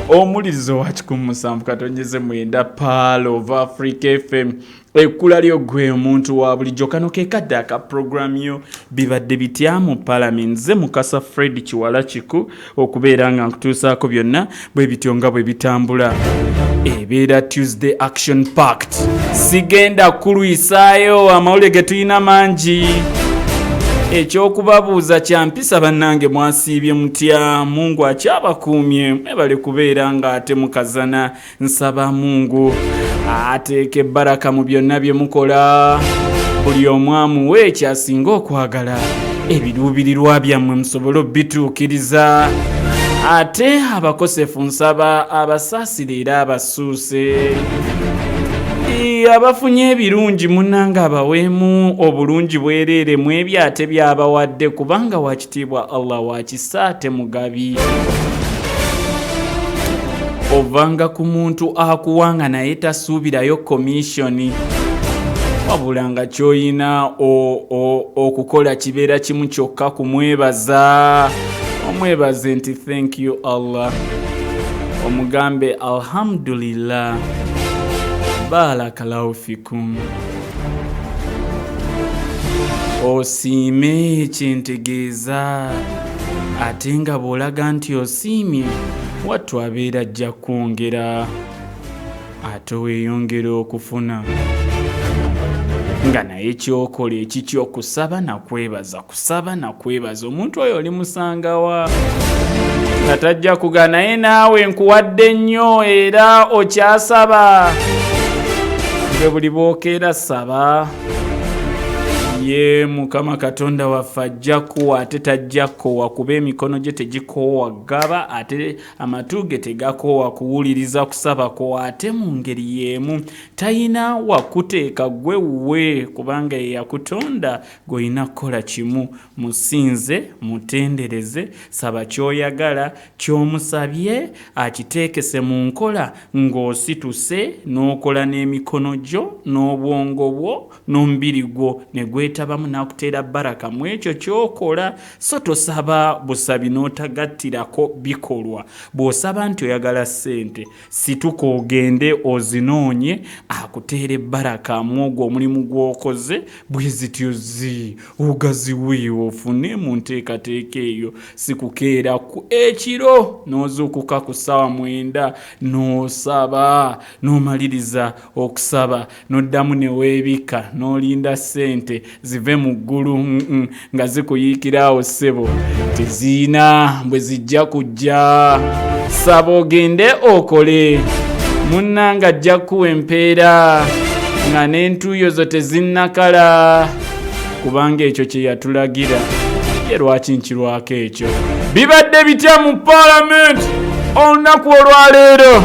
omulirizo wa 107.9 Pearl of Africa FM ekula lyo gwe omuntu wa bulijjo kano ke kadde aka program yo bibadde bitya mu Parliament ze Mukasa Fred Kiwala Kiku okubeera nga nkutuusaako byonna bwe bityo nga bwe bitambula. Ebeera Tuesday Action Pact sigenda kulwisaayo amawulire ge tulina mangi. Ekyokubabuuza kya mpisa bannange mwasiibye mutya Mungu akyabakuumye mwebale kubeera nga ate mukazana nsaba Mungu ateeke ebbaraka mu byonna bye mukola buli omu amuwe ekyasinga okwagala ebiruubirirwa byammwe musobole obituukiriza ate abakosefu nsaba abasaasire era abasuuse abafunye ebirungi munnanga abaweemu obulungi bwereere mu ebyate byabawadde kubanga wakitiibwa Allah wakisa ate mugabi. Ovanga ku muntu akuwanga naye tasuubirayo komishoni wabula nga ky'oyina okukola kibeera kimu kyokka kumwebaza omwebaze nti thank you Allah omugambe alhamdulillah barakallahu fikum osiime kyentegeeza ate nga bw'olaga nti osiimye wattu abeera ajja kwongera ate weeyongera okufuna nga naye kyokola ekikyo kusaba nakwebaza kusaba nakwebaza omuntu oyo oli musangawa nga tajja kuga naye naawe nkuwadde nnyo era okyasaba nge buli bookeera saba ye Mukama Katonda waffe ajja kuwa ate tajja kkowa kuba emikono gye tegikoowa gaba ate amatu ge tegakoowa kuwuliriza kusaba ko ate mu ngeri y'emu tayina wakuteeka gwe wuwe kubanga ye yakutonda gw'olina kukola kimu musinze mutendereze saba ky'oyagala ky'omusabye akiteekese mu nkola ng'osituse n'okola n'emikono gyo n'obwongo bwo n'omubiri gwo ne gwetabamu n'akuteera baraka mu ekyo ky'okola so tosaba busabi n'otagattirako bikolwa. Bw'osaba nti oyagala ssente situka ogende ozinoonye akuteere baraka mu ogwo omulimu gw'okoze bwe zityo ogaziwe ofune mu nteekateeka eyo sikukeera ku ekiro n'ozuukuka ku ssaawa 9 n'osaba n'omaliriza okusaba n'oddamu ne weebika n'olinda ssente zive mu ggulu nga zikuyiikira awo ssebo teziina bwe zijja kujja saba ogende okole munnanga ajja kuwa empeera nga n'entuuyo zo tezinnakala kubanga ekyo kye yatulagira ye lwaki nkirwako ekyo. Bibadde bitya mu Parliament olunaku olwaleero?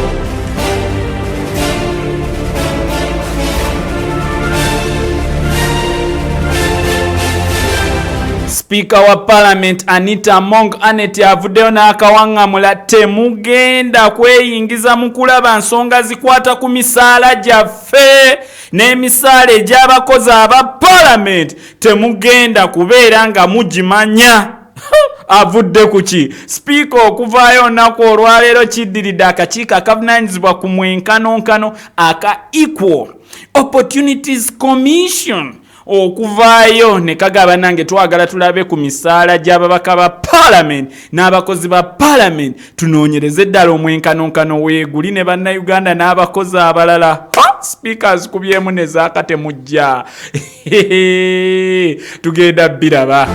Speaker wa Parliament Anita Among Anet avuddeyo n'akawaŋŋamula temugenda kweyingiza mu kulaba nsonga zikwata ku misaala gyaffe n'emisaala egy'abakozi aba Parliament temugenda kubeera nga mugimanya. Avudde ku ki? Speaker okuvaayo olunaku olwaleero kiddiridde akakiiko akavunaanyizibwa ku mwenkanonkano aka Equal Opportunities Commission okuvaayo ne kagaba nange twagala tulabe ku misaala gy'ababaka ba Parliament n'abakozi ba Parliament tunoonyereze ddala omwenkanonkano weeguli ne bannayuganda n'abakozi abalala. Speakers kubyemu ne zaaka temujja tugenda biraba.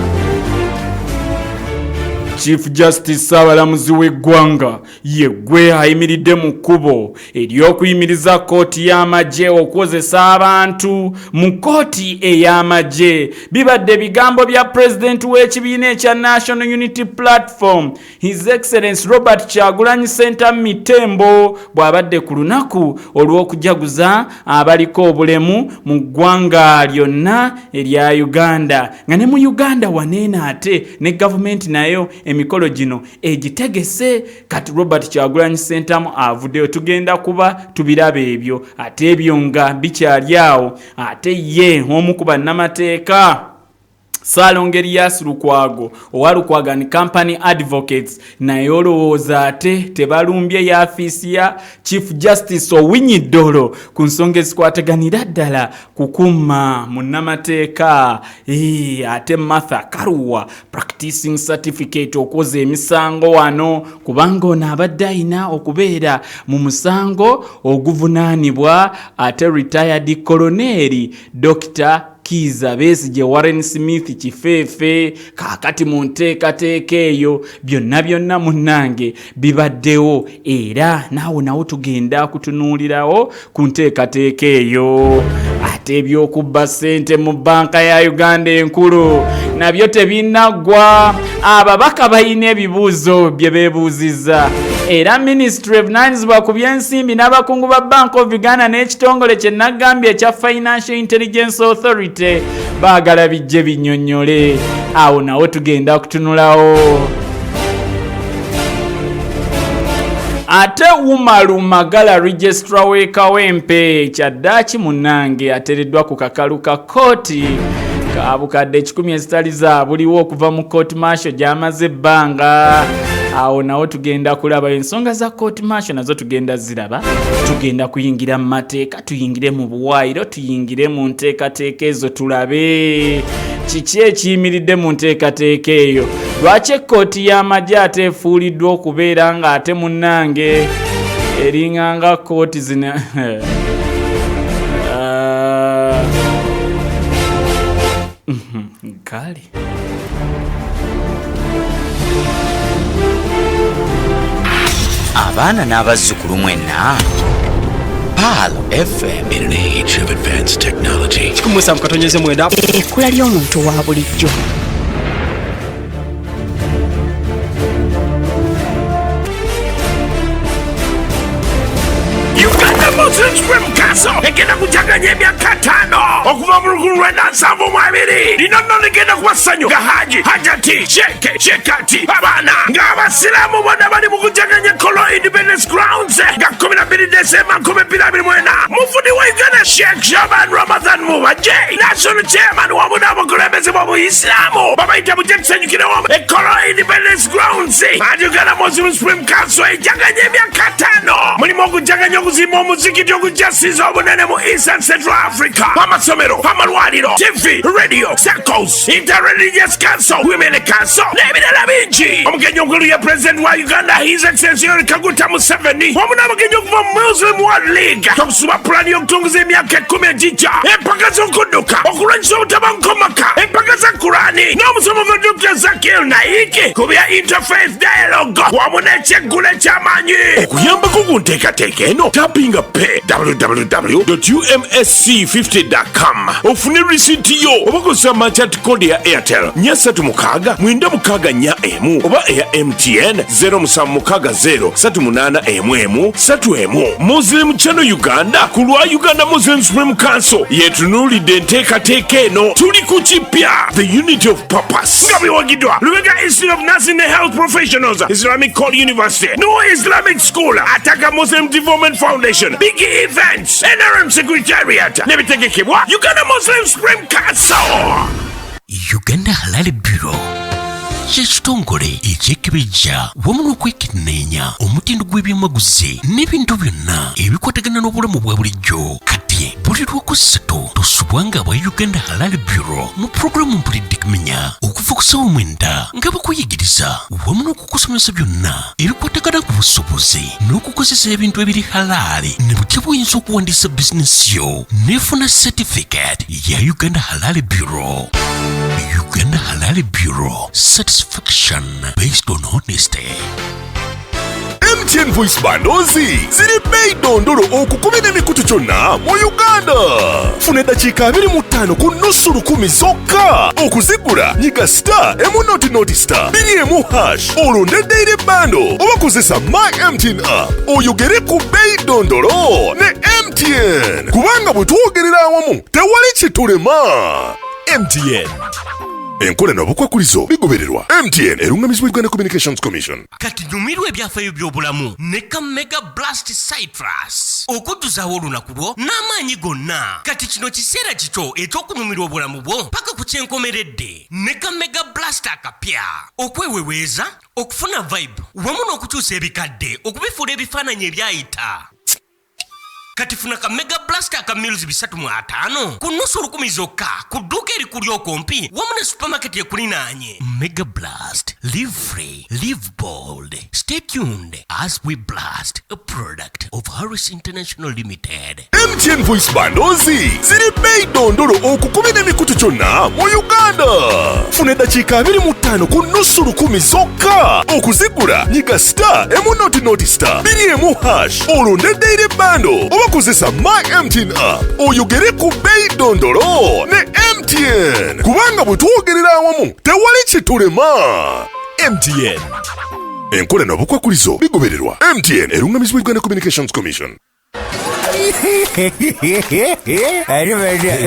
Chief Justice Ssaabalamuzi w'eggwanga ye gwe ayimiridde mu kkubo ery'okuyimiriza kkooti y'amagye okukozesa abantu mu kkooti ey'amagye. Bibadde bigambo bya Pulezidenti w'ekibiina ekya National Unity Platform His Excellency Robert Kyagulanyi Ssentamu Mitembo bw'abadde ku lunaku olw'okujaguza abaliko obulemu mu ggwanga lyonna erya Uganda nga ne mu Uganda waneene ate ne gavumenti nayo emikolo gino egitegese. Kati Robert Kyagulanyi Ssentamu avuddeyo tugenda kuba tubiraba ebyo ate ebyo nga bikyali awo ate ye omu ku bannamateeka Salongerias Lukwago owa Lukwago ni Company Advocates naye olowooza ate tebalumbye ya afisi ya Chief Justice Owinyi Dolo ku nsonga ezikwataganira ddala kukuma munnamateeka ate Martha Karuwa practicing certificate okoza emisango wano kubanga ono abadde ayina okubeera mu musango oguvunaanibwa ate retired Colonel Dr. Kiza Besigye Warren Smith kifeefe kakati mu nteekateeka eyo byonna munnange bibaddewo era naawe nawo tugenda kutunuulirawo ku nteekateeka eyo. Ate ebyokubba ssente mu banka ya Uganda enkulu nabyo tebinaggwa, ababaka balina ebibuuzo bye beebuuzizza era Ministry of Nansibwa ku byensimbi n'abakungu ba Bank of Uganda n'ekitongole kye Nagambye ekya Financial Intelligence Authority baagala bijje binnyonnyole. Awo nawo tugenda kutunulawo. Ate Umaru Magala Registrar w'Ekawempe kyaddaaki munnange ateereddwa ku kakalu ka kooti kabukadde 10 ezitali zaabuliwo okuva mu court martial gy'amaze ebbanga. Awo nawo tugenda kulaba ensonga za court martial nazo tugenda ziraba. Tugenda kuyingira mu mateeka, tuyingire mu buwaayiro, tuyingire mu nteekateeka ezo tulabe kiki ekiyimiridde mu nteekateeka eyo. Lwaki ekkooti y'amagye ate efuuliddwa okubeera nga ate munnange eringanga kooti zina kale abaana n'abazzukulu mwenna Pal FM in an age of advanced technology. Kikumusa mukatonyeze mwenda ekkula ly'omuntu wa bulijjo. Muslim Supreme Council egenda kujaganya emyaka 5 okuva mu 1972 lino nno ligenda kubasanyu nga Hajati Shekati abaana ng'abasiraamu bonna bali mu kujaganya Kolo Independence Grounds nga 12 Desemba 2024 mufudi wa Uganda Sheikh Shaban Ramadan Mubaje National Chairman wamu n'abakulembeze b'Obuyisiraamu babayita mu kyekisanyukiro Kolo Independence Grounds ati Uganda Muslim Supreme Council ejaganya emyaka 5 mulimu okujaganya okuzimba omuzikiti ogujjasiza obunene mu East and Central Africa amasomero amalwaliro TV radio circles interreligious council women council n'ebirala bingi. Omugenyi omukulu ye president wa Uganda His Excellency Yoweri Kaguta Museveni wamu n'abagenyi okuva mu Muslim World League tokusuba pulani y'okutongoza emyaka 10 egijja empaka z'okudduka okulwanyisa obutabankomaka empaka za Kurani n'omusomo gwa Dr. Zakir Naiki ku bya interfaith dialogue wamu n'ekyeggula eky'amaanyi okuyambako ku nteekateeka eno tapinga pe www.umsc50.com ofune risiti yo obakozesa machat code ya Airtel *369 964 oba eya MTN 0760383131 Muslim Channel Uganda ku lwa Uganda Muslim Supreme Council yetunuulidde enteekateeka eno tuli ku kipya the unity of purpose nga biwagiddwa Lubega Institute of Nursing and Health Professionals Islamic College University no Islamic School Ataka Muslim Development Foundation Big Events NRM Secretariat nebitegekebwa Uganda Muslim Supreme Council. Uganda Halal Bureau kyekitongole ekyekebejja wamu n'okwekenneenya omutindo gw'ebyamaguzi n'ebintu byonna ebikwatagana n'obulamu bwa bulijjo. Kati buli lwokusatu tusubwa nga aba Uganda Halal Bureau mu programu mpulidde kumenya okuva ku ssaawa 9 nga bakuyigiriza wamu n'okukusomesa byonna ebikwatagana ku busobozi n'okukozesa ebintu ebiri halaali ne butya bw'oyinza okuwandiisa bizinesi yo n'efuna certificate ya Uganda Halal Bureau. Uganda Halal Bureau, satisfaction based on honesty. MTN Voice Bundles ziri bei dondolo okukubira emikutu kyonna mu Uganda. Funa eddakiika 25 ku nnusu 10 zokka. Okuzigula nyiga *1 olonde daily bundle oba kozesa My MTN app oyogere ku bei dondolo ne MTN kubanga bwe twogerera awamu tewali kitulema. MTN enkola n'obukwakulizo bigobererwa. MTN erungamizibwa Uganda Communications Commission. Kati numirwa ebyafaayo by'obulamu ne Mega Blast Citrus. okudduzawo olunaku lwo n'amaanyi gonna. Kati kino kiseera kito eky'okunyumirwa obulamu bwo paka ku kyenkomeredde ne ka Mega Blaster akapya okweweweeza, okufuna vibe wamu n'okukyusa ebikadde okubifuula ebifaananyi ebyayita. Kati funa ka Mega Blaster aka Mills 350 ku nusu 10 zokka ku dduuka erikuli okumpi wamu ne supermarket ekulinaanye. Mega Blast, live free, live bold. Stay tuned as we blast, a product of Harris International Limited. MTN Voice Bundles ziri bei dondolo okukubira emikutu kyonna mu Uganda. Funa eddakiika 25 ku nusu 10 zokka. Okuzigula nyiga *1 2 olonde daily bundle obakozesa My MTN app oyogere ku bei dondolo ne MTN kubanga bwe twogerera awamu tewali kitulema. MTN enkola n'obukwakulizo bigobererwa. MTN erungamizibwa Uganda Communications Commission.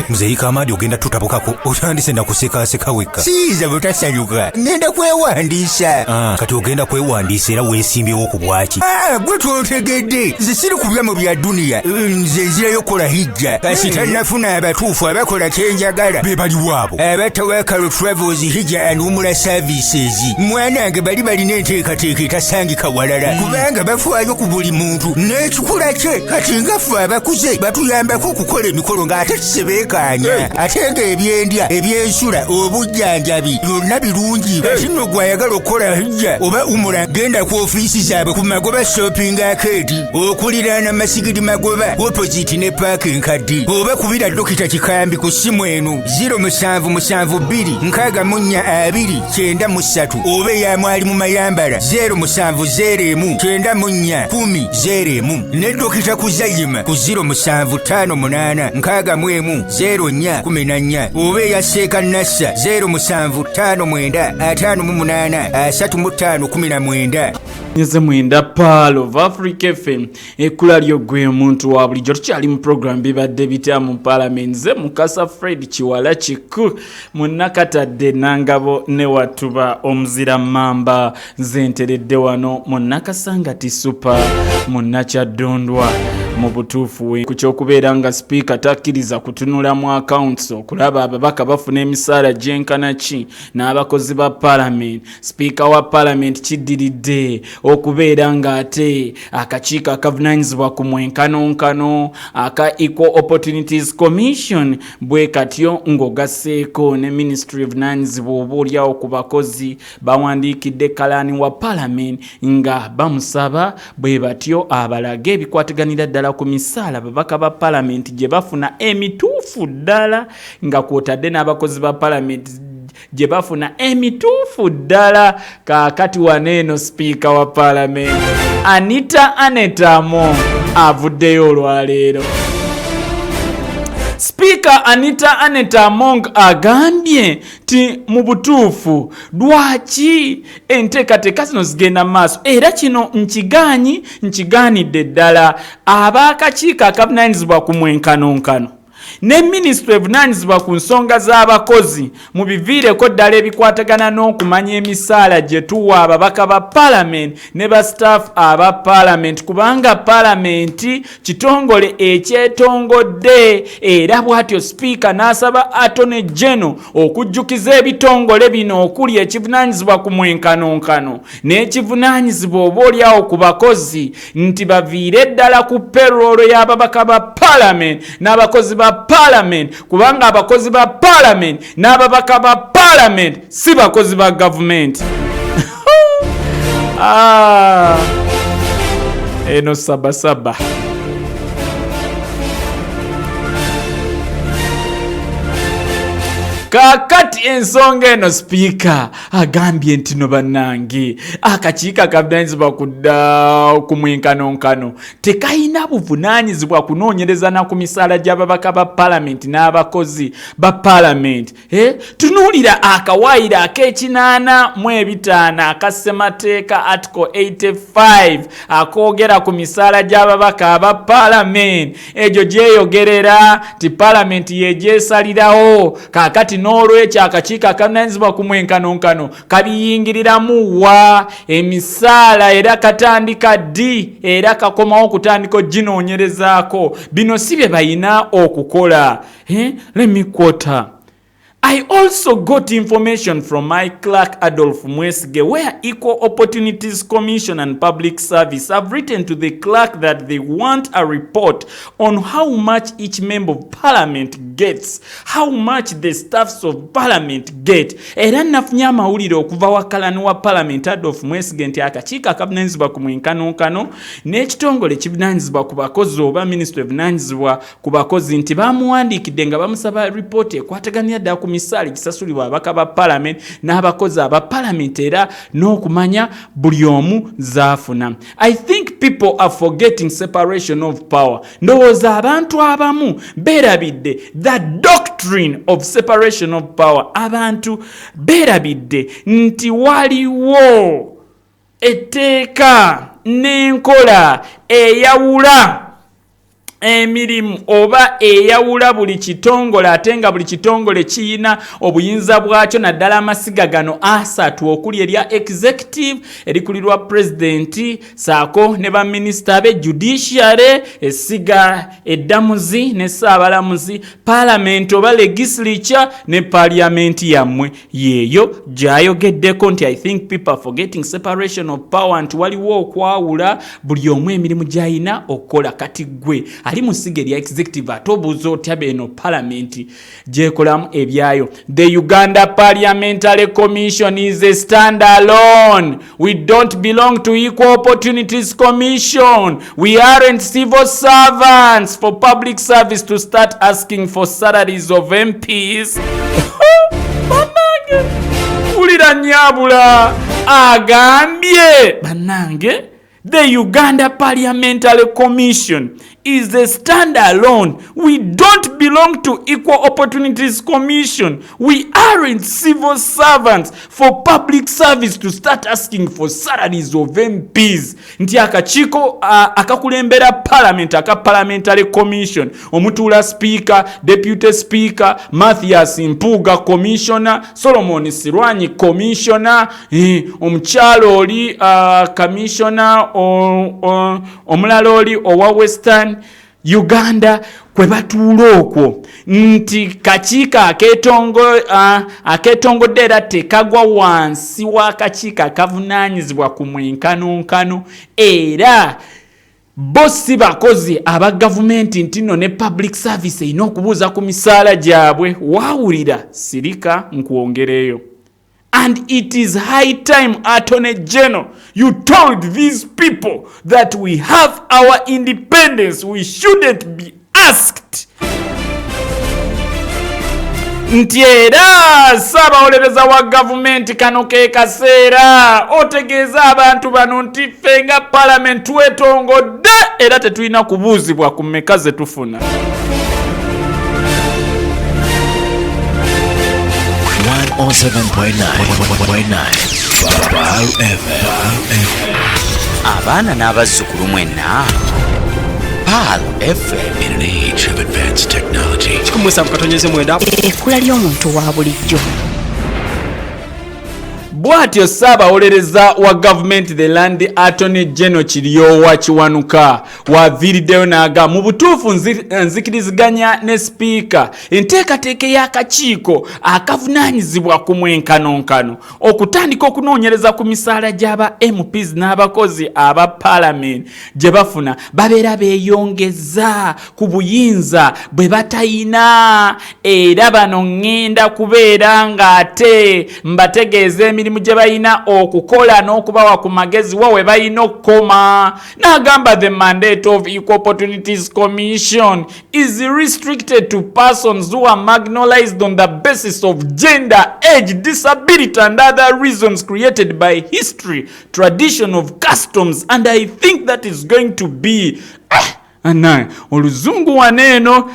Mzee Kamadi ogenda tutabukako otandise nakuseka weka. Siza butasanyuka. Ngenda kwewandiisa. Kati ogenda kwewandiisa era weesimbyewo ku bwaki. Gwe twotegedde. Nze siri ku byamo bya duniya. Nze nzirayo kola hijja. Kasi tannafuna abatuufu abakola kyenjagala. Be bali waabo. Abatawakalo Travels Hijja and Umrah Services. Mwanange bali balina enteekateeka etasangika walala. Kubanga bafaayo ku buli muntu n'ekikula kye. Kati ngafu abakuze batuyambako okukola emikolo ng'ate tusebeekaanya. Ate ng'ebyendya, ebyensula, obujjanjabi byonna birungi. Kati nno gw'ayagala okukola hijja oba umura genda ku ofiisi zaabwe ku Magoba Shopping Arcade okuliraana Masigiri Magoba opposite ne paaka enkadde. Oba kubira Dokita Kikambi ku ssimu eno 0772 oba eyamwali mu Mayambala 0701 ne Dokita Kuzayima ku 0758 oba eyaseeka Nassa 0759583519. Nyeze mwenda Pearl of Africa FM ekula lyo gwe omuntu wa bulijjo tukyali mu program bibadde bitya mu parliament ze Mukasa Fred Kiwala Kiku munnakatadde Nangabo ne Watuba omuzira mamba zenteredde wano munnakasangati super munnakyadondwa mu butuufu we kuky'okubeera nga speaker takkiriza kutunula mu accounts okulaba ababaka bafuna emisaala gyenkana ki n'abakozi ba parliament. Speaker wa parliament kiddiridde okubeera nga ate akakiiko akavunaanyizibwa ku mwenkanonkano aka Equal Opportunities Commission bwe katyo ng'ogasseeko ne Ministry of Vunaanyizibwa oboolyawo ku bakozi bawandiikidde kalaani wa parliament nga bamusaba bwe batyo abalage ebikwataganira ddala ku misaala babaka ba parliament gye bafuna emituufu ddala nga kwotadde n'abakozi ba parliament gye bafuna emituufu ddala. Kaakati waneeno speaker wa parliament Anita Among avuddeyo olwaleero. Speaker Anita Among agambye ti mu butuufu lwaki enteekateeka zino zigenda maaso era kino nkigaanidde ddala ab'akakiiko akavunaanyizibwa ku mwenkanonkano ne Ministry evunaanyizibwa ku nsonga z'abakozi mu biviireko ddala ebikwatagana n'okumanya emisaala gye tuwa ababaka ba parliament ne ba staff aba parliament kubanga parliament kitongole ekyetongodde era bw'atyo speaker n'asaba Attorney General okujjukiza ebitongole bino okuli ekivunaanyizibwa ku mwenkanonkano n'ekivunaanyizibwa oboolyawo ku bakozi nti baviire ddala ku payroll y'ababaka ba parliament n'abakozi ba parliament kubanga abakozi ba parliament n'ababaka ba parliament si bakozi ba government. Eno sabasaba kakati ensonga eno speaker agambye nti no bannange akakiiko akavunaanyizibwa ku mwenkanonkano tekayina buvunaanyizibwa kunoonyereza na ku misaala gy'ababaka ba parliament n'abakozi ba parliament. Tunuulira akawaayiro ak'ekinaana aka ssemateeka article 85 akoogera ku misaala gy'ababaka aba parliament egyo gyeyogerera ti parliament yegyesalirawo. Kaakati n'olwekyo akakiiko akavunaanyizibwa ku mwenkanonkano kabiyingiriramu wa emisaala era katandika ddi era kakomawo kutandika oginoonyerezaako. Bino si bye bayina okukola. Let me quote. I also got information from my clerk Adolf Mwesige, where Equal Opportunities Commission and Public Service have written to the clerk that they want a report on how much each member of parliament gets, how much the staffs of parliament get. Era nafunye amawulire okuva wakalani wa parliament Adolf Mwesige nti akakiiko akavunaanyizibwa ku mwenkanonkano n'ekitongole ekivunaanyizibwa ku bakozi oba ministry evunaanyizibwa ku bakozi nti bamuwandiikidde nga bamusaba ripooti ekwataganya ddala ku misaala gisasulibwa abaka ba parliament n'abakozi aba parliament era n'okumanya buli omu zaafuna. I think people are forgetting separation of power. Ndowooza abantu abamu beerabidde the doctrine of separation of power. Abantu beerabidde nti waliwo etteeka n'enkola eyawula emirimu oba eyawula buli kitongole ate nga buli kitongole kiyina obuyinza bwakyo naddala amasiga gano asatu okuli erya executive erikulirwa president saako ne baminisita be, judiciary essiga eddamuzi ne saabalamuzi, parliament oba legislature ne parliament yammwe yeeyo gyayogeddeko nti I think people are forgetting separation of power nti waliwo okwawula buli omu emirimu gy'ayina okukola. Kati gwe ali musiga erya executive atobuuza otya beno parliament gyekolamu ebyayo. The Uganda Parliamentary Commission is a standalone. We don't belong to Equal Opportunities Commission. We aren't civil servants for public service to start asking for salaries of MPs. Banange ulira nyabula agambye banange. The Uganda Parliamentary Commission is a standalone. We don't belong to Equal Opportunities Commission. We aren't civil servants for public service to start asking for salaries of MPs. Nti akakiiko akakulembera parliament aka Parliamentary Commission. Omutula speaker, deputy speaker, Mathias Mpuga commissioner, Solomon Sirwanyi commissioner, omukyalo oli commissioner omulala oli owa Western Uganda kwe batuula okwo nti kakiiko akeetongodde era tekagwa wansi w'akakiiko akavunaanyizibwa ku mwenkanonkano era bo si bakozi aba gavumenti nti nno ne public service erina okubuuza ku misaala gyabwe. Waawulira sirika nkwongereyo. And it is high time, Attorney General, you told these people that we have our independence. We shouldn't be asked. Nti era Ssaabawolereza wa gavumenti kano ke kaseera otegeeza abantu bano nti ffe nga parliament twetongodde era tetulina kubuuzibwa ku mmeka ze tufuna. 107.9 Abaana n'abazzukulu mwenna Palo FM In an age of advanced technology. Ekkula ly'omuntu wa bulijjo. Bwatyo Ssaabawolereza wa government the land Attorney General Kiryowa Kiwanuka waviriddeyo n'aga mu butuufu nzikiriziganya ne speaker enteekateeka y'akakiiko akavunaanyizibwa ku mwenkanonkano okutandika okunoonyereza ku misaala gy'aba MPs n'abakozi aba parliament gye bafuna babeera beeyongeza ku buyinza bwe batayina era bano ŋŋenda kubeera ng'ate mbategeeza emirimu gye bayina okukola n'okubawa ku magezi wawe bayina okukoma. N'agamba the mandate of Equal Opportunities Commission is restricted to persons who are marginalized on the basis of gender, age, disability and other reasons created by history, tradition of customs, and I think that is going to be oluzungu waneeno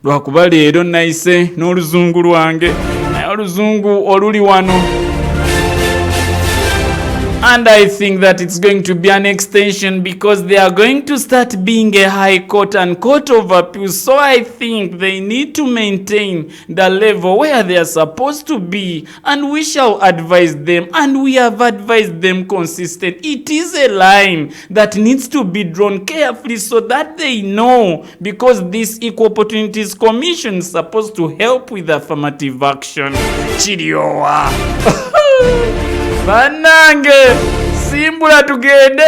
lwakuba leero nayise n'oluzungu lwange naye oluzungu oluli wano And I think that it's going to be an extension because they are going to start being a high court and court of appeal. So I think they need to maintain the level where they are supposed to be, and we shall advise them, and we have advised them consistent. It is a line that needs to be drawn carefully so that they know, because this Equal Opportunities Commission is supposed to help with affirmative action. Chiriowa. Banange simbula tugende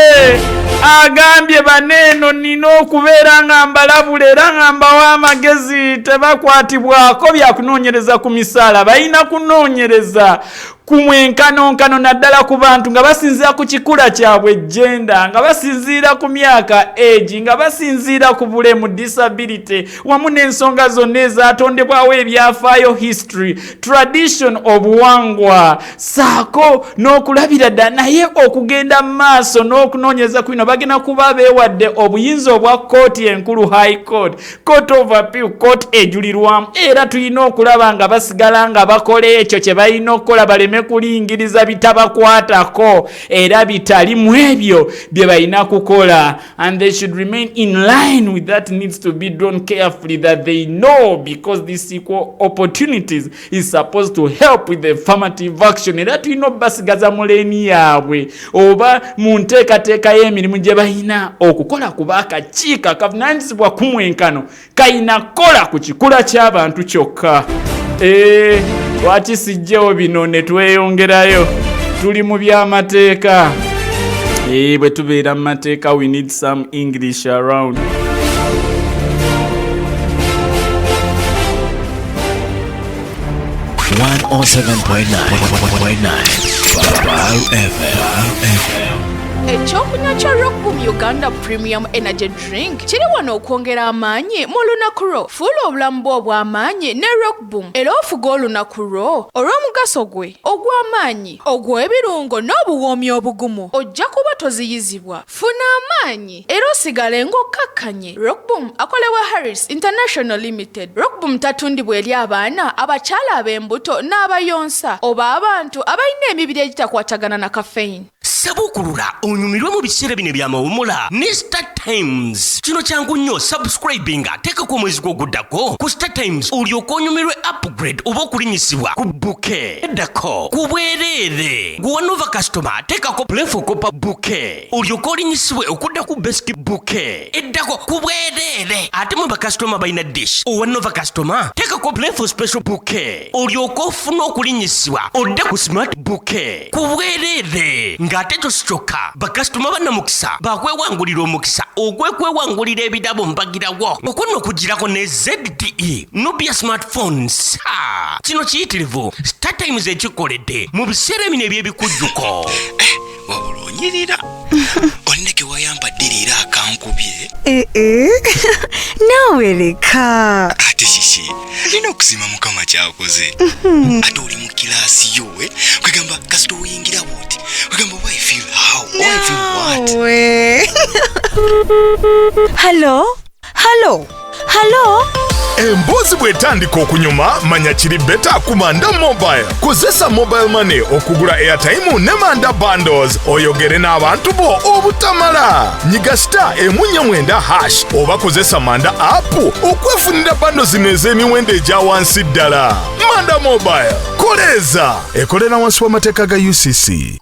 agambye baneno nina okubeera nga mbalabula era nga mbawa amagezi tebakwatibwako byakunoonyereza ku misaala balina kunoonyereza ku mwenkanonkano naddala ku bantu nga basinziira ku kikula kyabwe genda, nga basinziira ku myaka age, nga basinziira ku bulemu disability, wamu n'ensonga zonna ezatondebwawo ebyafaayo history, tradition, obuwangwa, saako n'okulabira dda naye okugenda mu maaso n'okunoonyereza ku bino bagenda kuba beewadde obuyinza obwa kooti enkulu high court, court of appeal, court ejulirwamu, era tulina okulaba nga basigala nga bakola ekyo kye balina okukola baleme kulingiriza bitabakwatako era bitali mu ebyo bye balina kukola, and they should remain in line with that. Needs to be done carefully that they know, because this Equal Opportunities is supposed to help with the affirmative action. Era tulina basigaza muleni yaabwe oba mu nteekateeka y'emirimu gye balina okukola kuba akakiiko kavunaanyizibwa ku mwenkano kalina kola ku kikula ky'abantu kyokka. Lwaki sijjewo bino ne tweyongerayo? Tuli mu by'amateeka. Bwe tubeera mu mateeka, we need some English around. Ekyokunywa kya Rockboom Uganda Premium Energy Drink kiri wano okwongera amaanyi mu lunaku lwo. Fuula obulamu bwo obw'amaanyi ne Rockboom era ofuga olunaku lwo olw'omugaso gwe ogw'amaanyi, ogw'ebirungo n'obuwoomi obugumu. Ojja kuba toziyizibwa. Funa amaanyi era osigale ng'okkakkanye. Rockboom akolewa Harris International Limited. Rockboom tatundibwa eri abaana, abakyala ab'embuto n'abayonsa oba abantu abalina emibiri egitakwatagana na caffeine. Sabukulula onyumirwe mu biseera bino eby'amawummula ne Star Times. Kino kyangu nnyo subscribinga teekako omwezi gw'oguddako ku Star Times olyoke onyumirwe upgrade oba okulinyisibwa ku bouquet. Eddako ku bwereere gwewanova customer teekako play for copper bouquet olyoke olinyisibwe okudda ku basic bouquet. Eddako ku bwereere ate mu bakasitoma balina dish owanova customer teekako play for special bouquet olyoke ofuna okulinyisibwa odde ku smart bouquet. Ku bwereere ng'ate tositoka bakasitoma bannamukisa bakwewangulira omukisa ogwekwewangulira ebirabo mbagirawo okuno okugirako ne ZTE Nubia smartphones. Kino kiyitirivu Star Times ekikoledde mu biseera bino eby'ebikujjuko. Wabulonyirira onneke wayambadde leero akankubye. Naawe leka Ate shishi lina okusima mukama kyakoze. Ate oli mu kiraasi yo kwegamba kasita oyingira bwoti kwegamba why feel how why feel what. Hello. Emboozi bw'etandika okunyuma manya kiri beta ku Manda Mobile. Kozesa mobile money okugula airtime ne Manda bundles oyogere n'abantu bo obutamala. Nyiga *149# oba kozesa Manda app okwefunira bundles zino ez'emiwendo egya wansi ddala. Manda Mobile koleza ekolera wansi w'amateeka ga UCC.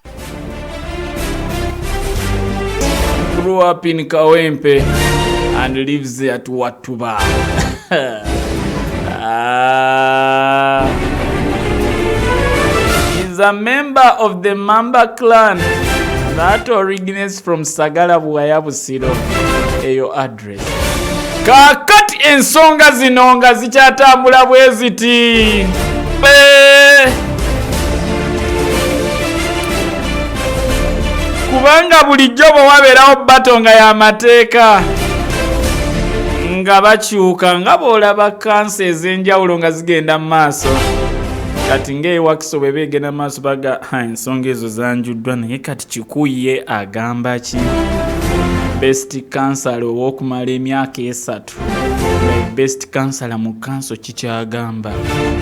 Grew up in Kawempe and lives at Watuba. He's a member of the Mamba clan that originates from Sagala Bwayabusiro. Eyo address. Kakati ensonga zino nga zikyatambula bwe ziti. Kubanga bulijjo bwe wabeerawo batonga y'amateeka nga bakyuka nga bw'olaba kansa ez'enjawulo nga zigenda mu maaso. Kati ng'ewakiso bwe beegenda mu maaso baga ensonga ezo zanjuddwa, naye kati Kikuye agamba ki? Best counselor ow'okumala emyaka 3 best counselor mu kanso kikyagamba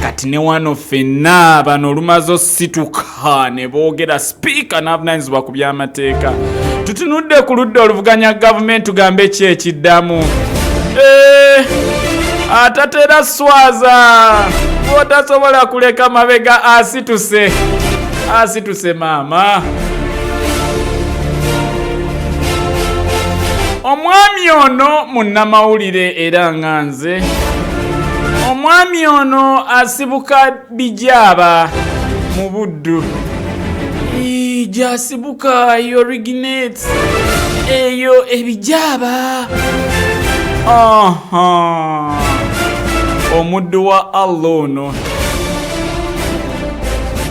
kati ne wano ffenna bano olumazo situka ne boogera speaker n'avunaanyizibwa ku by'amateeka tutunudde ku ludda oluvuganya gavumenti tugambe ki ekiddamu atatera swaza bw'otasobola kuleka mabega asituse maama. Omwami ono munnamawulire era nga nze omwami ono asibuka bijaba mu buddu gyasibuka originates eyo ebijaba omuddu wa Allah ono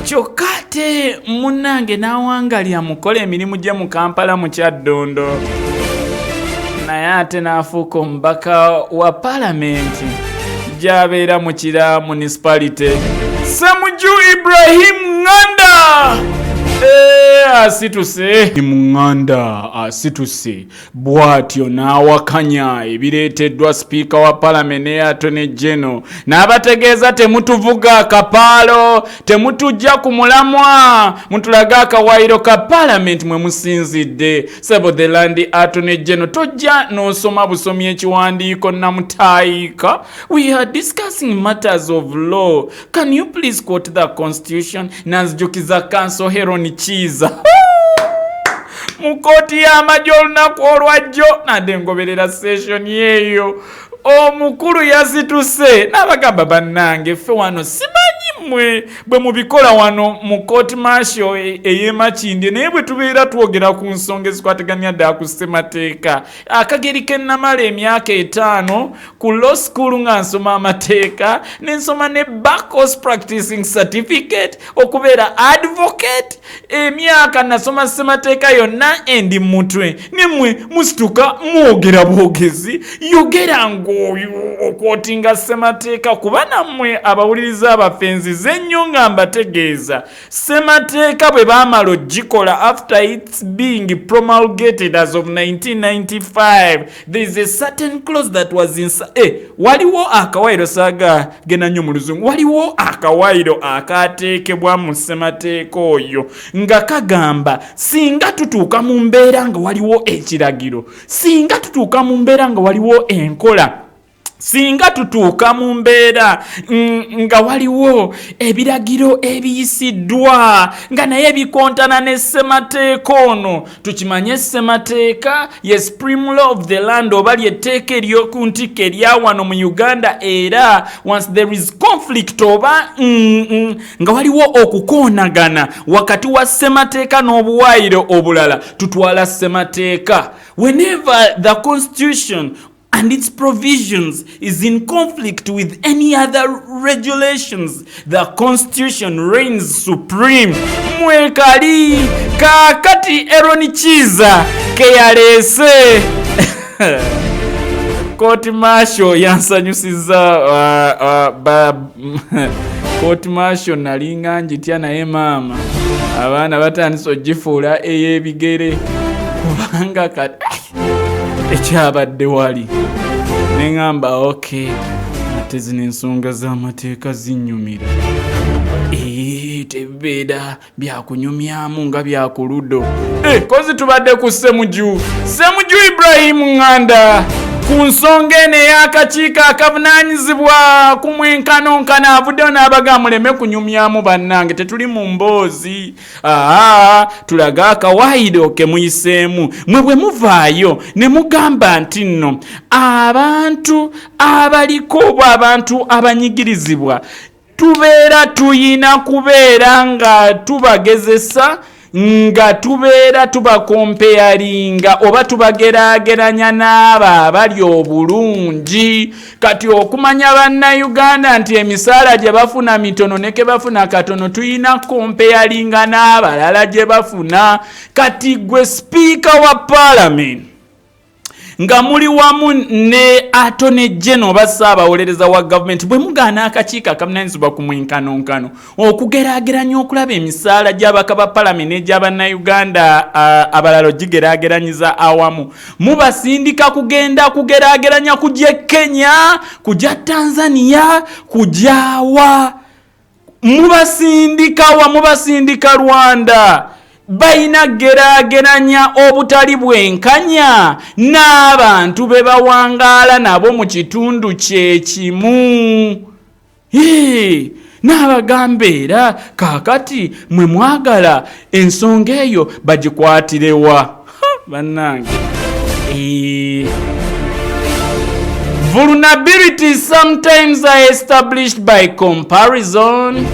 kyokka ate munnange n'awangalya mukola emirimu gye mu Kampala mu Kyaddondo naye ate n'afuuka omubaka wa palamenti gy'abeera mu Kira municipality Ssemujju Ibrahim Nganda asituse Munganda asituse bwatyo n'awakanya ebireeteddwa sipiika wa palamenti ne attorney general n'abategeeza temutuvuga akapaalo temutujja ku mulamwa mutulaga akawaayiro ka palamenti mwe musinzidde sebo the land attorney general tojja n'osoma busomi ekiwandiiko namutaayika we are discussing matters of law can you please quote the constitution nanzijukiza kanso Heron Chiza mukoti y'amagye olunaku olwajjo nadde ngoberera session yeeyo omukulu yazituse n'abagamba bannange ffe wano simanyi mmwe bwe mubikola wano mu court martial ey'Emakindye naye bwe tubeera twogera ku nsonga ezikwataganya ddala ku ssemateeka akageri ke nnamala emyaka 5 ku law school nga nsoma amateeka n'ensoma ne back course practicing certificate okubeera advocate emyaka nasoma ssemateeka yonna endi mutwe nimwe musituka mwogera bwogezi yogera ng'oyo okwotinga ssemateeka kuba nammwe abawuliriza abafenzi zennyo nga mbategeeza ssemateeka bwe baamala ogikola after its being promulgated as of 1995 there is a certain clause that was inside waliwo akawaayiro saaga genda nnyo mu luzungu waliwo akawaayiro akaateekebwa mu ssemateeka oyo nga kagamba singa tutuuka mu mbeera nga waliwo ekiragiro singa tutuuka mu mbeera nga waliwo enkola singa tutuuka mu mbeera nga waliwo ebiragiro ebiyisiddwa nga naye bikontana ne ssemateeka ono tukimanye ssemateeka ye supreme law of the land oba lyetteeka ery'oku ntikko erya wano mu Uganda era once there is conflict oba nga waliwo okukoonagana wakati wa ssemateeka n'obuwaayiro obulala tutwala ssemateeka whenever the constitution and its provisions is in conflict with any other regulations, the constitution reigns supreme. Mwekali kakati Heron Chiza keyalese court martial yansanyusiza court martial nalinga njitya naye maama abaana batandise ogifuula ey'ebigere kubanga kati ekyabadde wali neŋŋamba okay ate zino ensonga z'amateeka zinnyumira tebibeera byakunyumyamu nga byakuludo kozi tubadde ku Ssemujju Ibrahim Nganda ku nsonga eno ey'akakiiko akavunaanyizibwa ku mwenkanonkana avuddeyo n'abaga muleme kunyumyamu bannange tetuli mu mboozi tulaga akawaayiro ke muyiseemu mwe bwe muvaayo ne mugamba nti nno abantu abaliko obwa abantu abanyigirizibwa tubeera tuyina kubeera nga tubagezesa nga tubeera tubakompeyalinga oba tubageraageranya n'abo abali obulungi kati okumanya bannayuganda nti emisaala gye bafuna mitono ne ke bafuna katono tuyina kompeyalinga n'abalala gye bafuna kati gwe sipiika wa palamenti nga muli wamu ne Attorney General basaabawolereza wa government bwe mugaana akakiiko akavunaanyizibwa ku mwenkanonkano okugeraageranya okulaba emisaala gy'abaka ba Parliament n'egy'Abannayuganda abalala gigeraageranyiza awamu mubasindika kugenda kugeraageranya kujja Kenya kujja Tanzania kujjawa mubasindika Rwanda bayina geraageranya obutali bwenkanya n'abantu be bawangaala nabo mu kitundu kyekimu. N'abagamba era kaakati mwe mwagala ensonga eyo bagikwatirewa bannange. Vulnerabilities sometimes are established by comparison.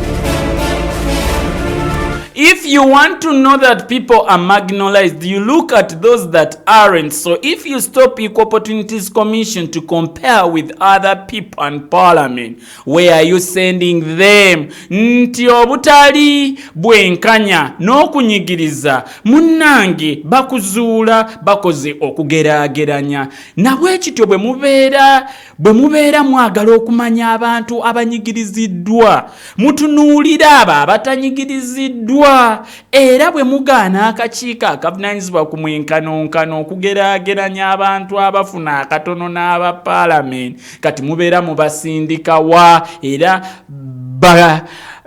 If you want to know that people are marginalized, you look at those that aren't. So if you stop Equal Opportunities Commission to compare with other people and Parliament, where are you sending them? Nti obutali bwenkanya n'okunyigiriza munnange bakuzuula bakoze okugeraageranya. Nabwe kityo bwe mubeera mwagala okumanya abantu abanyigiriziddwa mutunuulira abo abatanyigiriziddwa era bwe mugaana akakiiko akavunaanyizibwa ku mwenkanonkano okugeraageranya abantu abafuna akatono n'aba Parliament kati mubeera mubasindika wa era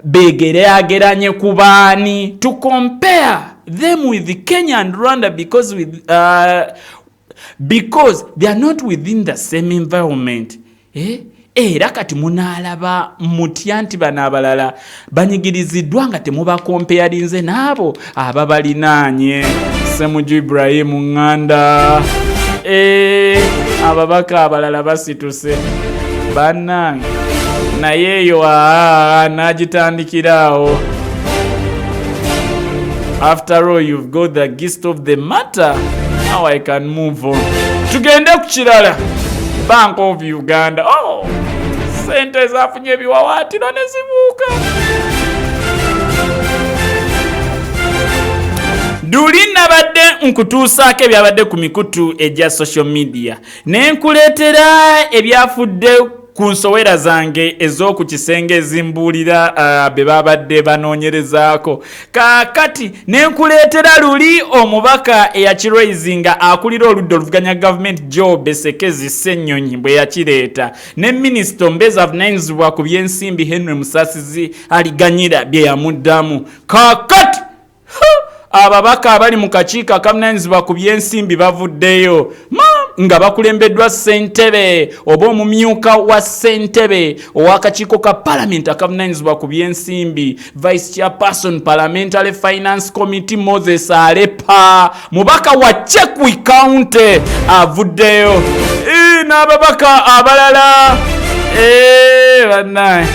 begeraageranye ku baani to compare them with Kenya and Rwanda because they are not within the same environment. Era kati munaalaba mutya nti bano abalala banyigiriziddwa nga temubakompeyalinze n'abo ababalinaanye. Ssemuju Ibrahim Nganda ababaka abalala basituse bannange naye eyo n'agitandikiraawo. After all, you've got the gist of the matter. Now I can move on. Tugende ku kirala. Bank of Uganda. Sente zafunye ebiwawaatiro ne zibuuka. Duli nabadde nkutuusaako ebyabadde ku mikutu egya social media. Ne nkuleetera ebyafudde ku nsowera zange ez'oku kisenge ezimbuulira be babadde banoonyerezaako. Kaakati ne nkuleetera luli omubaka eyakiraizinga akulira oludda oluvuganya gavumenti Joe Besekezi Ssennyonyi bwe yakireeta ne minisita omubeezi avunaanyizibwa ku by'ensimbi Henry Musasizi aliganyira bye yamuddamu. Kaakati ababaka abali mu kakiiko akavunaanyizibwa ku by'ensimbi bavuddeyo nga bakulembeddwa ssentebe oba omumyuka wa ssentebe ow'akakiiko ka Parliament akavunaanyizibwa ku by'ensimbi Vice Chairperson Parliamentary Finance Committee Moses Alepa, mubaka wa Chekwi County avuddeyo n'ababaka abalala bannaye.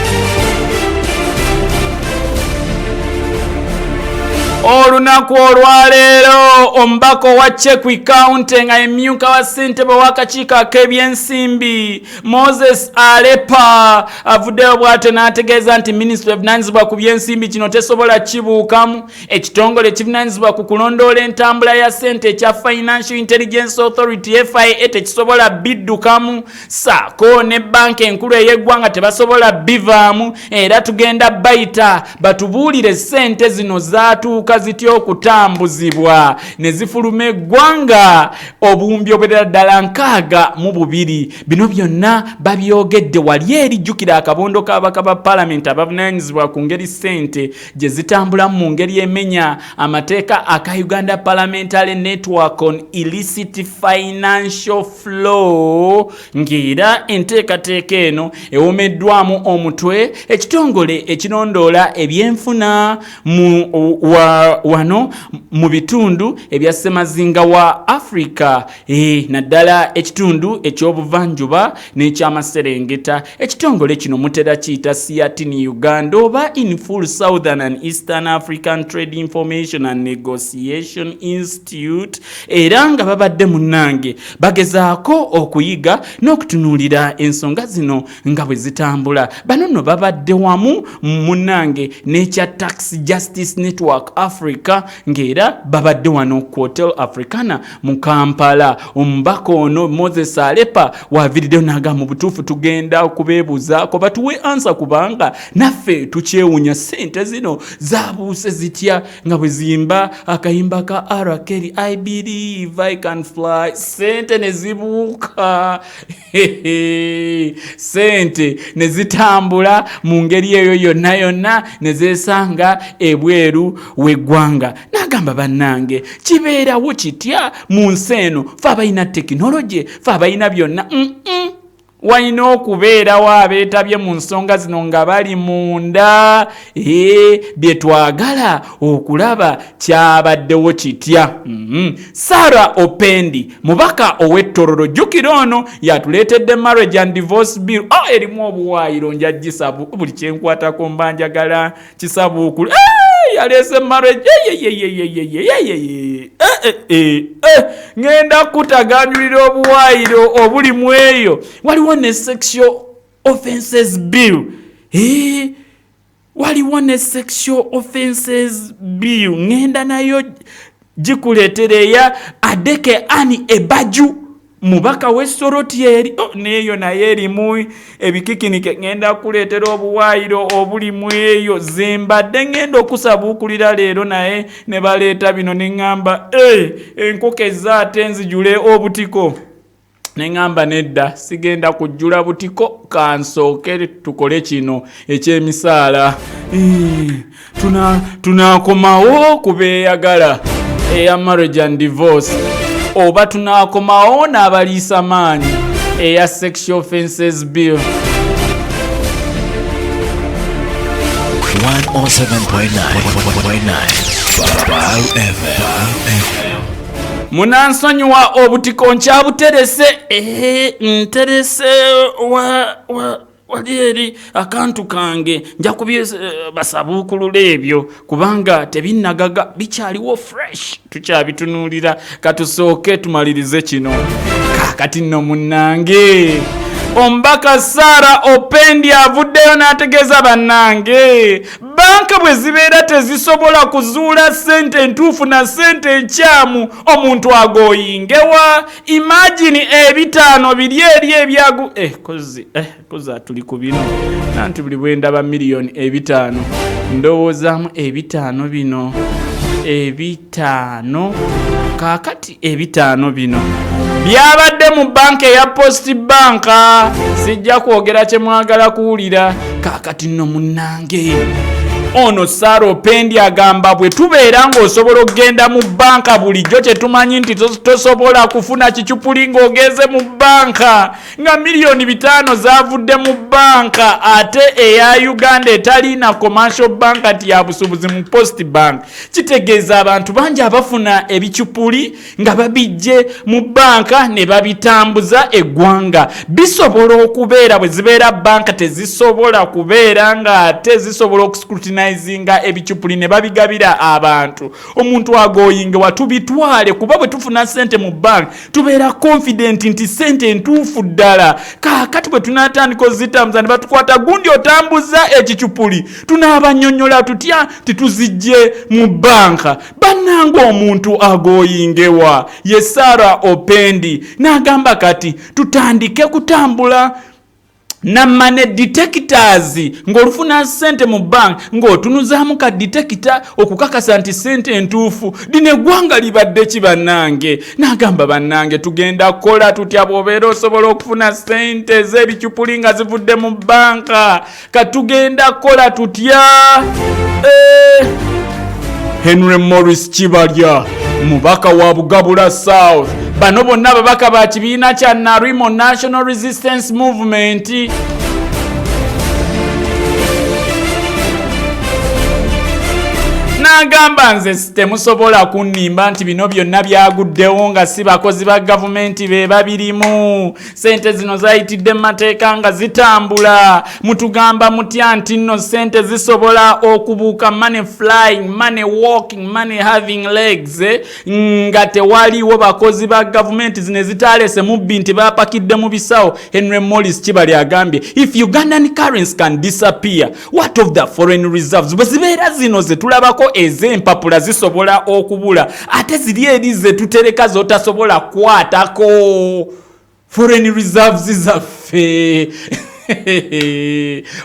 Olunaku olwaleero omubaka wa Chekwi County nga emyuka wa ssentebe w'akakiiko ak'ebyensimbi Moses Alepa avuddeyo bw'atyo n'ategeeza nti minisitule evunaanyizibwa ku byensimbi kino tesobola kibuukamu. Ekitongole ekivunaanyizibwa ku kulondoola entambula ya ssente ekya Financial Intelligence Authority FIA tekisobola biddukamu saako ne banka enkulu ey'eggwanga tebasobola bivaamu era tugenda bayita batubuulire ssente zino zaatuuka zitya okutambuzibwa ne zifuluma eggwanga obuwumbi obwerera ddala 62. Bino byonna babyogedde wali erijjukira akabondo k'ababaka ba Parliament abavunaanyizibwa ku ngeri ssente gye zitambulamu mu ngeri emenya amateeka aka Uganda Parliamentary Network on Illicit Financial Flow ng'era enteekateeka eno ewomeddwamu omutwe ekitongole ekirondoola ebyenfuna wano mu bitundu ebya ssemazinga wa Africa naddala ekitundu ekyobuvanjuba n'ekyamaserengeta. Ekitongole kino mutera kiyita CIATIN Uganda oba in full Southern and Eastern African Trade Information and Negotiation Institute era nga babadde munnange bagezaako okuyiga n'okutunuulira ensonga zino nga bwe zitambula. Bano nno babadde wamu munnange n'ekya Tax Justice Network Africa ng'era babadde wano ku Hotel Africana mu Kampala. Omubaka ono Moses Alepa waviriddeyo n'agamba mu butuufu tugenda okubeebuuzaako batuwe ansa kubanga naffe tukyewunya ssente zino zaabuuse zitya nga bwe ziyimba akayimba ka R. Kelly I believe I can fly. Ssente ne zibuuka ssente ne zitambula mu ngeri eyo yonna ne zeesanga ebweru w'eggwanga. N'agamba bannange kibeerawo kitya mu nsi eno fe abalina tekinologi fe abalina byonna walina okubeerawo abeetabye mu nsonga zino nga bali munda bye twagala okulaba kyabaddewo kitya. Sarah Opendi mubaka ow'ettororo jjukira ono yatuleetedde marriage and divorce bill erimu obuwaayiro njagisabu buli kyenkwatako mba njagala kisabuukulu yaleese marriage ngenda kutaganyulira obuwaayiro obuli mu eyo. Waliwo ne sexual offences bill waliwo ne sexual offences bill ngenda nayo gikuleetera eya Adeke Ani Ebaju mubaka w'Essoroti neeyo naye erimu ebikikinike ngenda kuleetera obuwaayiro obuli mu eyo. Zembadde ngenda okusabuukulira leero naye ne baleeta bino ne ŋŋamba enkoko ezaate nzijule obutiko. Ne ŋŋamba nedda sigenda kujjula butiko kansooke tukole kino eky'emisaala. Tunaakomawo kubeeyagala eya marriage and divorce oba tunaakomawo n'abaliisa maanyi eya sexual offences bill. 107.9 Munansonyiwa obutiko nkyabuterese nterese wali eri akantu kange nja kubasabuukulula ebyo kubanga tebinnagaga bikyaliwo fresh tukyabitunuulira. Katusooke tumalirize kino kakati nno munnange. Omubaka Sarah Opendi avuddeyo n'ategeeza bannange banka bwe zibeera tezisobola kuzuula ssente entuufu na ssente enkyamu omuntu agooyingewa. Imagine 5 biri eri ebyagu koza tuli ku bino nanti buli bwe ndaba miliyoni 5 ndowoozaamu 5 bino 5 kakati 5 bino byabadde mu banka eya Post Bank. Sijja kwogera kye mwagala kuwulira kakati nno munnange. Ono Sarah Opendi agamba bwe tubeera ng'osobola okugenda mu banka bulijjo kye tumanyi nti tosobola kufuna kicupuli ng'ogeze mu banka nga miliyoni 5 zavudde mu banka ate eya Uganda etaliina commercial bank ati ya busubuzi mu Post Bank. Kitegeeza abantu bangi abafuna ebicupuli nga babijje mu banka ne babitambuza eggwanga. Bisobola okubeera bwe zibeera banka tezisobola kubeera nga ate zisobola okuscrutinize nga ebicupuli ne babigabira abantu. Omuntu agooyinge watubitwale kuba bwe tufuna ssente mu bank tubeera confident nti ssente entuufu ddala. Kaakati bwe tunaatandika ozitambuza ne batukwata gundi otambuza ekicupuli tunaabanyonnyola tutya tituzijje mu banka. Bannange omuntu agooyingewa ye Sarah Opendi n'agamba kati tutandike kutambula na money detectors ng'olufuna ssente mu bank ng'otunuzaamu ka detector okukakasa nti ssente entuufu. Lino eggwanga libadde ki bannange? N'agamba bannange tugenda kukola tutya bw'obeera osobola okufuna ssente ez'ebicupuli nga zivudde mu banka katugenda kukola tutya? Henry Morris Kibalya mubaka wa Bugabula South. Bano bonna babaka ba kibiina kya Narimo National Resistance Movement. N'agamba nze temusobola kunnimba nti bino byonna byaguddewo nga si bakozi ba gavumenti be babirimu. Ssente zino zayitidde mu mateeka nga zitambula. Mutugamba mutya nti nno ssente zisobola okubuuka, money flying, money walking, money having legs, nga tewaliwo bakozi ba gavumenti zine zitaalese mubbi nti baapakidde mu bisawo. Henry Morris Kibalya agambye if Ugandan currency can disappear, what of the foreign reserves? Bwe zibeera zino ze tulabako ez'empapula zisobola okubula ate ziri eri ze tutereka z'otasobola kwatako foreign reserves zaffe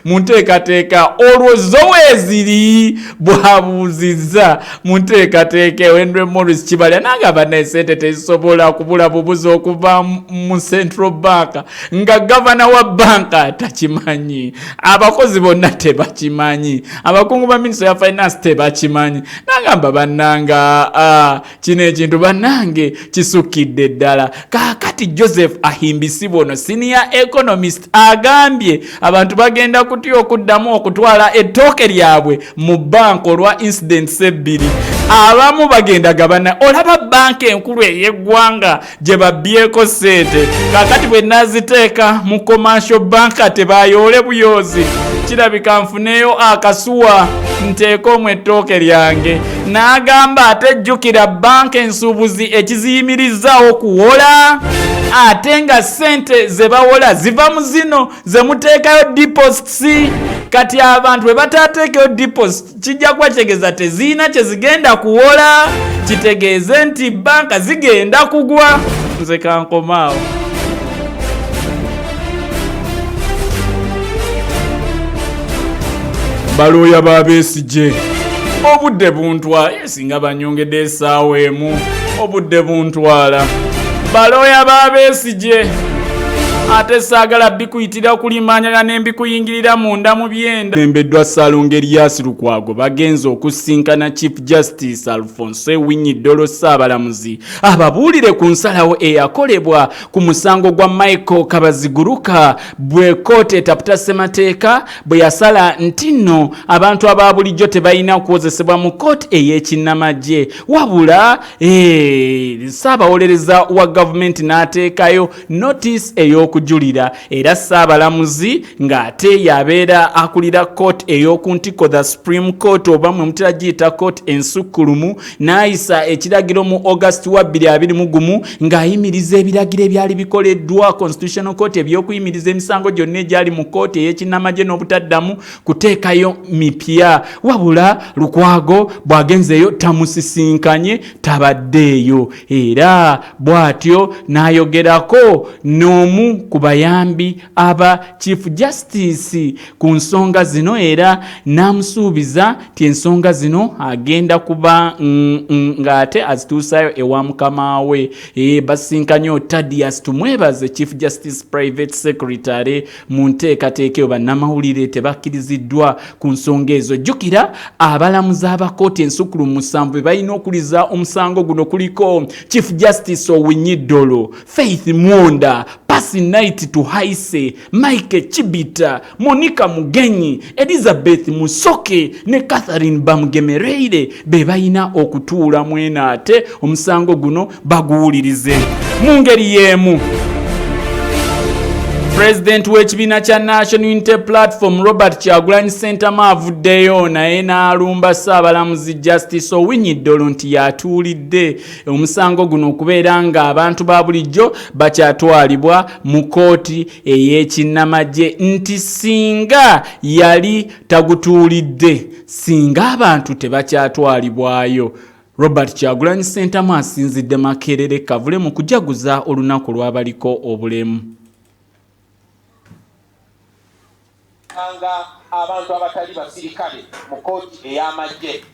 munteekateeka olwo zowe ziri bwabuuzizza munteekateeka Henry Morris Kibalya n'agamba n'esente tezisobola kubula bubuzi okuva mu Central Bank nga gavana wa banka takimanyi abakozi bonna tebakimanyi abakungu ba Ministry ya Finance tebakimanyi n'agamba bannanga kino ekintu bannange kisukidde ddala kaakati Joseph Ahimbisibwa ono senior economist agambye abantu bagenda kutya okuddamu okutwala ettooke lyabwe mu banka olwa incidents ebbiri abamu bagenda gabana olaba banka enkulu ey'eggwanga gye babbyeko sente kaakati bwe naziteeka mu commercial banka tebayoole buyoozi kirabika nfuneyo akasuwa nteeka omwo ettooke lyange n'agamba ate jjukira banka ensuubuzi ekiziyimirizaawo kuwola ate nga sente ze bawola ziva mu zino ze muteekayo deposits kati abantu bwe bataateekayo deposit kijja kuba kitegeeza teziina kye zigenda kuwola kitegeeze nti banka zigenda kugwa nze kankomaawo balooya b'abeesigye obudde buntwala singa banyongedde essaawa emu obudde buntwala balooya b'abeesigye ate saagala bikuyitira kulimanyana n'embikuyingirira munda mu byenda embeddwa Ssalongo Erias Lukwago bagenze okusinkana Chief Justice Alphonse Winyi-Dollo Ssaabalamuzi ababuulire ku nsalawo eyakolebwa ku musango gwa Michael Kabaziguruka bwe kkooti etaputa ssemateeka bwe yasala nti nno abantu aba bulijjo tebalina kukozesebwa mu kkooti ey'ekinnamagye wabula ssaabawolereza wa gavumenti n'ateekayo notice ey'okujulira era Ssaabalamuzi ng'ate yabeera akulira court ey'oku ntiko the Supreme Court oba mwe mutera giyita court ensukkulumu n'ayisa ekiragiro mu August wa 2021 ng'ayimiriza ebiragiro ebyali bikoleddwa Constitutional Court eby'okuyimiriza emisango gyonna egyali mu court ey'ekinnamagye n'obutaddamu kuteekayo mipya wabula Lukwago bw'agenzeeyo tamusisinkanye tabaddeeyo era bw'atyo n'ayogerako n'omu ku bayambi aba Chief Justice ku nsonga zino era n'amusuubiza ti ensonga zino agenda kuba ng'ate azituusayo ewa mukama we basinkanye Thaddeus tumwebaze Chief Justice Private Secretary mu nteekateeka eyo bannamawulire tebakkiriziddwa ku nsonga ezo jjukira abalamuzi abakooti ensukkulumu 7 balina okuliza omusango guno kuliko Chief Justice Owinyi-Dollo, Faith Mwonda, Pasi Night Tuhaise, Mike Chibita, Monica Mugenyi, Elizabeth Musoke ne Catherine Bamugemereire be balina okutuula mwena ate omusango guno baguwulirize mu ngeri y'emu. President w'ekibiina kya National Unity Platform Robert Kyagulanyi Ssentamu avuddeyo naye n'alumba Ssaabalamuzi Justice Owinyi-Dollo nti yatuulidde omusango guno okubeera ng'abantu ba bulijjo bakyatwalibwa mu kkooti ey'ekinnamagye nti singa yali tagutuulidde singa abantu tebakyatwalibwayo. Robert Kyagulanyi Ssentamu asinzidde Makerere Kavule mu kujaguza olunaku lw'abaliko obulemu. Anga abantu abatali basirikale mu kkooti ey'amagye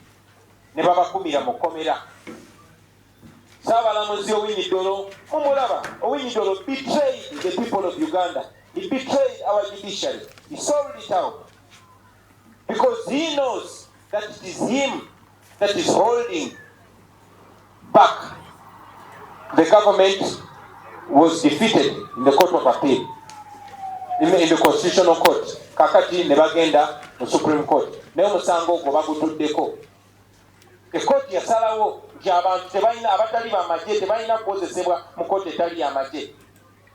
ne babakumira mu kkomera. Ssaabalamuzi Owinyi-Dollo mumulaba Owinyi-Dollo betrayed the people of Uganda. He betrayed our judiciary. He sold it out because he knows that it is him that is holding back. The government was defeated in the Court of Appeal, in the Constitutional Court. Kakati ne bagenda mu Supreme Court naye omusango ogwo bagutuddeko. Ekkooti yasalawo nti abantu tebalina abatali bamagye tebalina kukozesebwa mu kkooti etali yamagye.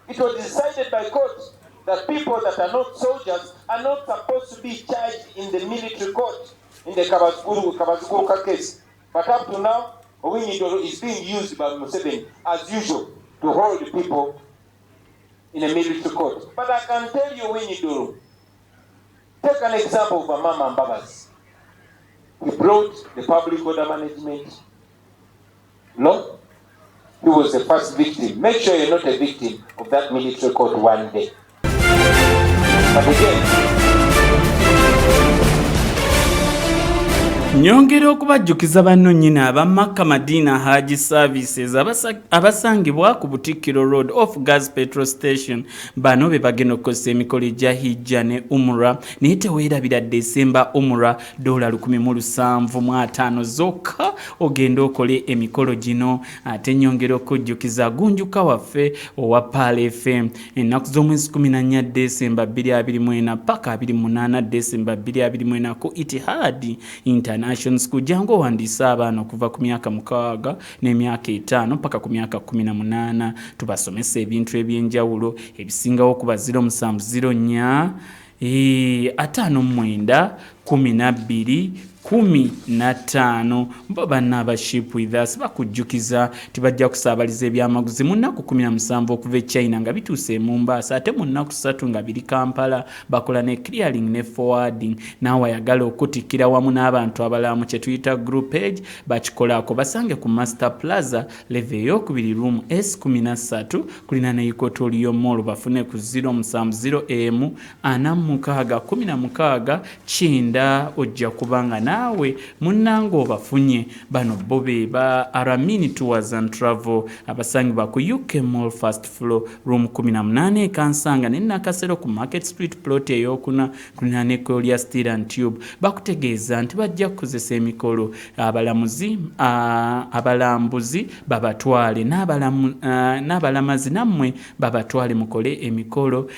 It was decided by court that people that are not soldiers are not supposed to be charged in the military court in the Kabaziguruka case. But up to now, Owinyi-Dollo is being used by Museveni as usual to hold people in a military court. But I can tell you, Owinyi-Dollo, take an example of Mama Mbabazi. He brought the public order management law. He was the first victim. Make sure you're not a victim of that military court one day. But again, nyongera okubajjukiza bannonyini aba Makka Madina Haji Services abasangibwa ku Butikkiro Road off Gas Petrol Station. Bano be bagenda okukozesa emikolo egya hijja ne umra naye teweerabira Desemba umra $1,750 zokka ogenda okole emikolo gino. Ate nyongera okujjukiza gunjuka waffe owa Pal FM ennaku z'omwezi 14 Desemba 2024 paka 28 Desemba 2024 ku Itihad International School. Jango wandisa abaana okuva ku myaka 6 n'emyaka 5 paka ku myaka 18 tubasomesa ebintu ebyenjawulo ebisingawo ku 0704 59 12 15 bana abaship with us bakujjukiza tibajja kusaabaliza ebyamaguzi mu nnaku 17 okuva China nga bituuse Mombasa ate mu nnaku 3 nga biri Kampala bakola ne clearing ne forwarding. Naawe ayagala okutikira wamu n'abantu abalamu kye tuyita group page bakikolako basange ku Master Plaza level y'okubiri room S13 kulina ne Equatorial Mall bafune ku 070 46 9 ojja kubanga nawe munango bafunye bano bobe ba Aramini Tours and Travel abasangibwa ku UK Mall first floor room 18 kansanga ne Nakasero ku Market Street plot eyokuna kulina ne Korea Steel and Tube bakutegeeza nti bajja kukozesa emikolo abalambuzi babatwale n'abalamazi nammwe babatwale mukole emikolo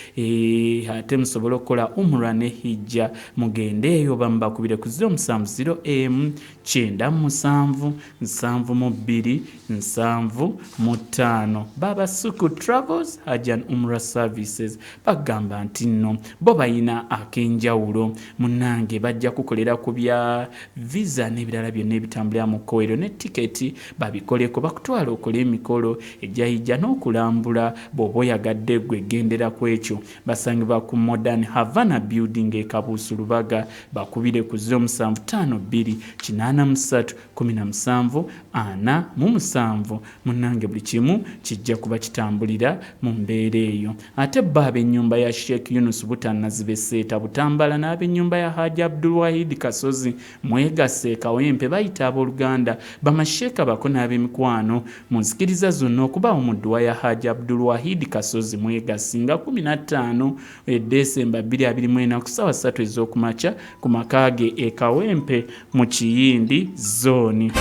ate musobola okukola umra ne hijja mugende eyo bambakubire ku 070 97 72 75 Baba Suku Travels Hajjan Umrah Services bagamba nti nno bo bayina akenjawulo munange bajja kukolera ku bya visa n'ebirala byonna ebitambulira mu kowero ne tiketi babikoleko bakutwala okola emikolo ejjahijja n'okulambula bw'oba oyagadde gwe gendera ku ekyo basangibwa ku Modern Havana Building e Kabuusu Lubaga bakubire ku 0752 munange buli kimu kijja kuba kitambulira mu mbeera eyo. Ate baba ennyumba ya Sheikh Yunus Butannazibeseeta Butambala n'ab'ennyumba ya Haji Abdul Wahid Kasozi mwegase Kawempe bayita abooluganda bamasheeka bako n'ab'emikwano munzikiriza zonna okuba omudduwa ya Haji Abdul Wahid Kasozi mwegasinga 15 Desemba 2024 ku ssaawa 3 ez'okumakya ku makaage e Kawempe mu Kiyindi zone.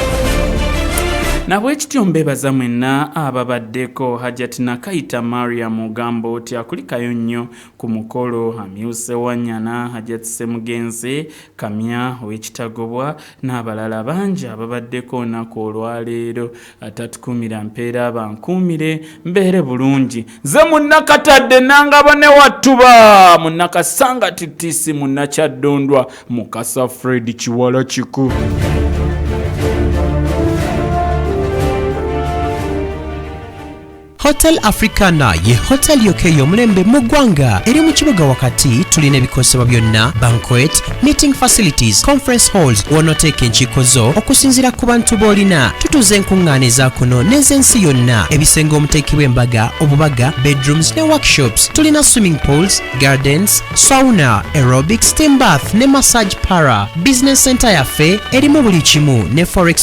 Nabwe kityo mbebaza mwenna ababaddeko Hajjati Nakaita Mariam Mugambo oti akulikayo nnyo ku mukolo amyuse Wanyana Hajjati Semugenze Kamya ow'ekitagobwa n'abalala bangi ababaddeko nako olwaleero atatukumira mpeera bankuumire mbeere bulungi ze munnakatadde nangabo ne wattuba munnakasanga titisi munnakyaddondwa Mukasa Fred Kiwala Kiku. Hotel Africana ye hotel yokeyo mulembe mu ggwanga eri mu kibuga wakati tulina ebikosebwa byonna banquet, meeting facilities, conference halls wonoteeka enkiiko zo okusinziira ku bantu b'olina tutuuza enkuŋŋaana ezaakuno n'ez'ensi yonna ebisenge omuteekebwa embaga obubaga bedrooms ne workshops tulina swimming pools, gardens, sauna, aerobics, steam bath ne massage para. Business center yaffe erimu buli kimu ne forex